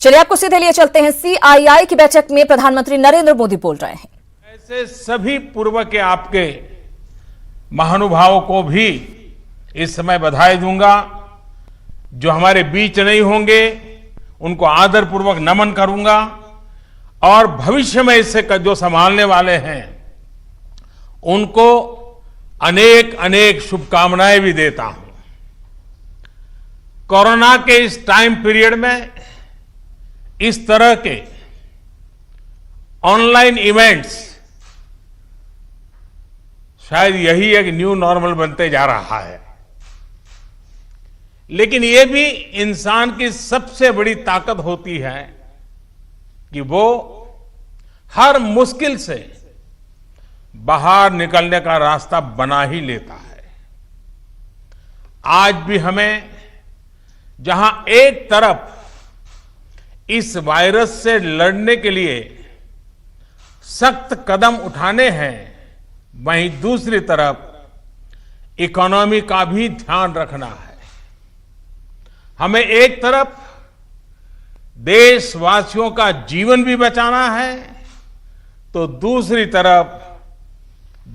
चलिए आपको सीधे लिए चलते हैं। सीआईआई की बैठक में प्रधानमंत्री नरेंद्र मोदी बोल रहे हैं। ऐसे सभी पूर्व के आपके महानुभावों को भी इस समय बधाई दूंगा। जो हमारे बीच नहीं होंगे उनको आदरपूर्वक नमन करूंगा और भविष्य में इससे जो संभालने वाले हैं उनको अनेक अनेक शुभकामनाएं भी देता हूं। कोरोना के इस टाइम पीरियड में इस तरह के ऑनलाइन इवेंट्स शायद यही एक न्यू नॉर्मल बनते जा रहा है, लेकिन यह भी इंसान की सबसे बड़ी ताकत होती है कि वो हर मुश्किल से बाहर निकलने का रास्ता बना ही लेता है। आज भी हमें जहां एक तरफ इस वायरस से लड़ने के लिए सख्त कदम उठाने हैं, वहीं दूसरी तरफ इकोनॉमी का भी ध्यान रखना है। हमें एक तरफ देशवासियों का जीवन भी बचाना है, तो दूसरी तरफ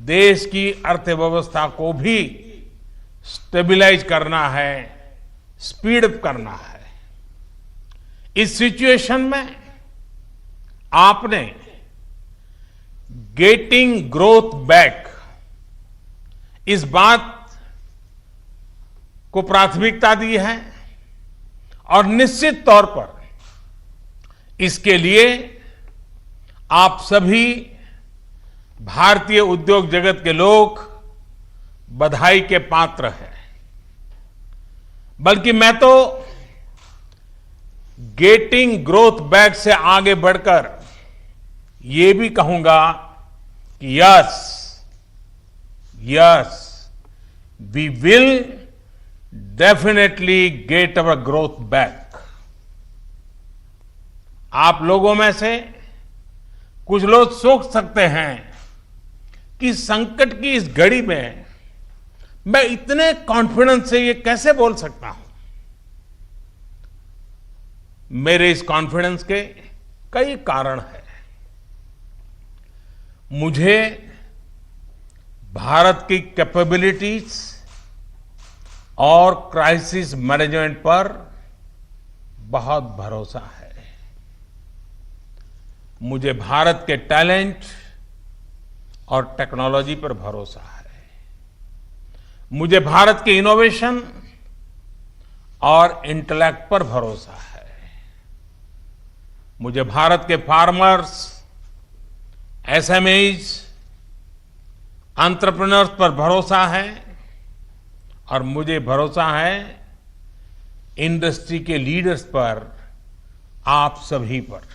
देश की अर्थव्यवस्था को भी स्टेबलाइज करना है, स्पीड अप करना है। इस सिचुएशन में आपने गेटिंग ग्रोथ बैक इस बात को प्राथमिकता दी है और निश्चित तौर पर इसके लिए आप सभी भारतीय उद्योग जगत के लोग बधाई के पात्र हैं। बल्कि मैं तो गेटिंग ग्रोथ बैक से आगे बढ़कर ये भी कहूंगा कि yes we will definitely get our growth back. आप लोगों में से कुछ लोग सोच सकते हैं कि संकट की इस घड़ी में मैं इतने कॉन्फिडेंस से ये कैसे बोल सकता हूं। मेरे इस कॉन्फिडेंस के कई कारण हैं। मुझे भारत की कैपेबिलिटीज और क्राइसिस मैनेजमेंट पर बहुत भरोसा है। मुझे भारत के टैलेंट और टेक्नोलॉजी पर भरोसा है। मुझे भारत के इनोवेशन और इंटेलेक्ट पर भरोसा है। मुझे भारत के फार्मर्स, एसएमईज, एंटरप्रेन्योर्स पर भरोसा है और मुझे भरोसा है इंडस्ट्री के लीडर्स पर, आप सभी पर।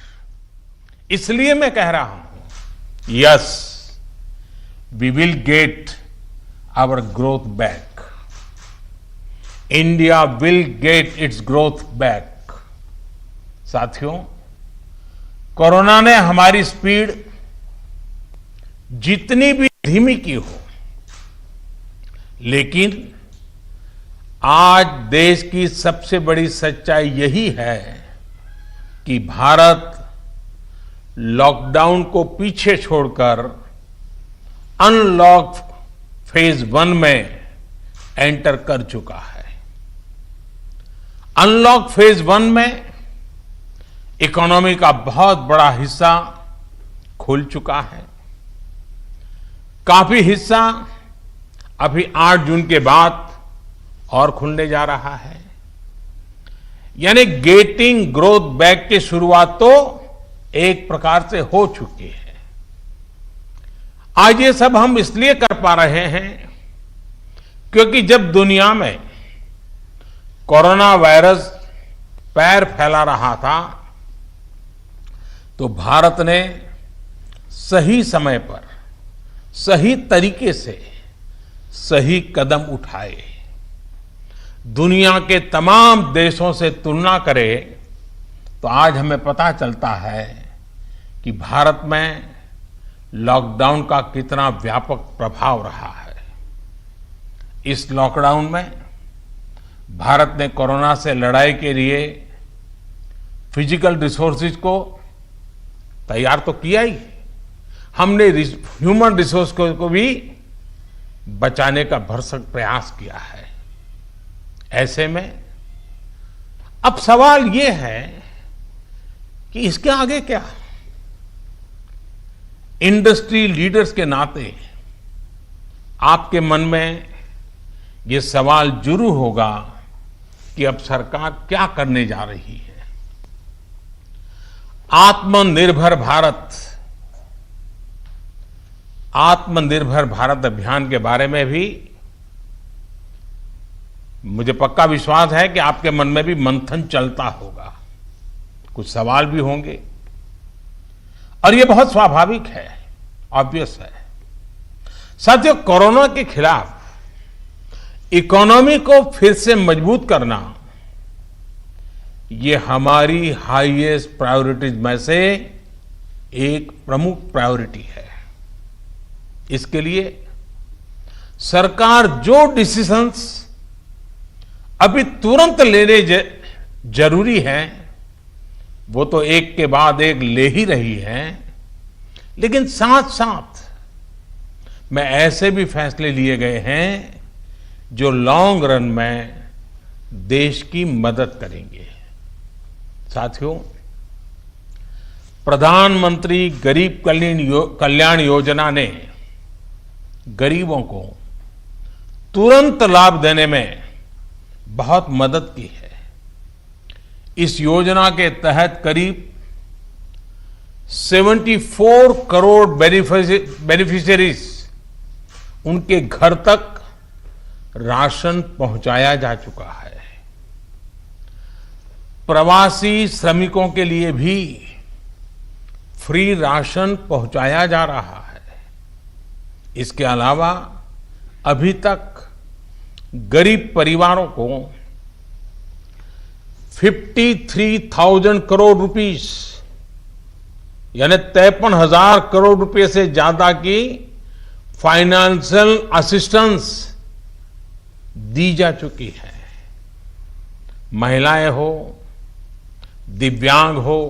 इसलिए मैं कह रहा हूं yes we will get our growth back. India will get its growth back. साथियों, कोरोना ने हमारी स्पीड जितनी भी धीमी की हो, लेकिन आज देश की सबसे बड़ी सच्चाई यही है कि भारत लॉकडाउन को पीछे छोड़कर अनलॉक फेज 1 में एंटर कर चुका है। अनलॉक फेज 1 में इकोनॉमी का बहुत बड़ा हिस्सा खुल चुका है। काफी हिस्सा अभी 8 जून के बाद और खुलने जा रहा है। यानी गेटिंग ग्रोथ बैक की शुरुआत तो एक प्रकार से हो चुकी है। आज ये सब हम इसलिए कर पा रहे हैं क्योंकि जब दुनिया में कोरोना वायरस पैर फैला रहा था तो भारत ने सही समय पर, सही तरीके से सही कदम उठाए। दुनिया के तमाम देशों से तुलना करें तो आज हमें पता चलता है कि भारत में लॉकडाउन का कितना व्यापक प्रभाव रहा है। इस लॉकडाउन में भारत ने कोरोना से लड़ाई के लिए फिजिकल रिसोर्सेज को तैयार तो किया ही, हमने ह्यूमन रिसोर्स को भी बचाने का भरसक प्रयास किया है। ऐसे में अब सवाल ये है कि इसके आगे क्या। इंडस्ट्री लीडर्स के नाते आपके मन में ये सवाल जरूर होगा कि अब सरकार क्या करने जा रही है। आत्मनिर्भर भारत अभियान के बारे में भी मुझे पक्का विश्वास है कि आपके मन में भी मंथन चलता होगा, कुछ सवाल भी होंगे, और ये बहुत स्वाभाविक है, ऑब्वियस है। साथियों, कोरोना के खिलाफ इकोनॉमी को फिर से मजबूत करना, ये हमारी हाईएस्ट प्रायोरिटीज में से एक प्रमुख प्रायोरिटी है। इसके लिए सरकार जो डिसीजंस अभी तुरंत लेने जरूरी हैं, वो तो एक के बाद एक ले ही रही है, लेकिन साथ साथ में ऐसे भी फैसले लिए गए हैं जो लॉन्ग रन में देश की मदद करेंगे। साथियों, प्रधानमंत्री गरीब कल्याण योजना ने गरीबों को तुरंत लाभ देने में बहुत मदद की है। इस योजना के तहत करीब 74 करोड़ बेनिफिशियरीज, उनके घर तक राशन पहुंचाया जा चुका है। प्रवासी श्रमिकों के लिए भी फ्री राशन पहुंचाया जा रहा है। इसके अलावा अभी तक गरीब परिवारों को 53,000 करोड़ रुपीस, यानी 53,000 करोड़ रुपए से ज्यादा की फाइनेंशियल असिस्टेंस दी जा चुकी है। महिलाएं हो, दिव्यांग हो,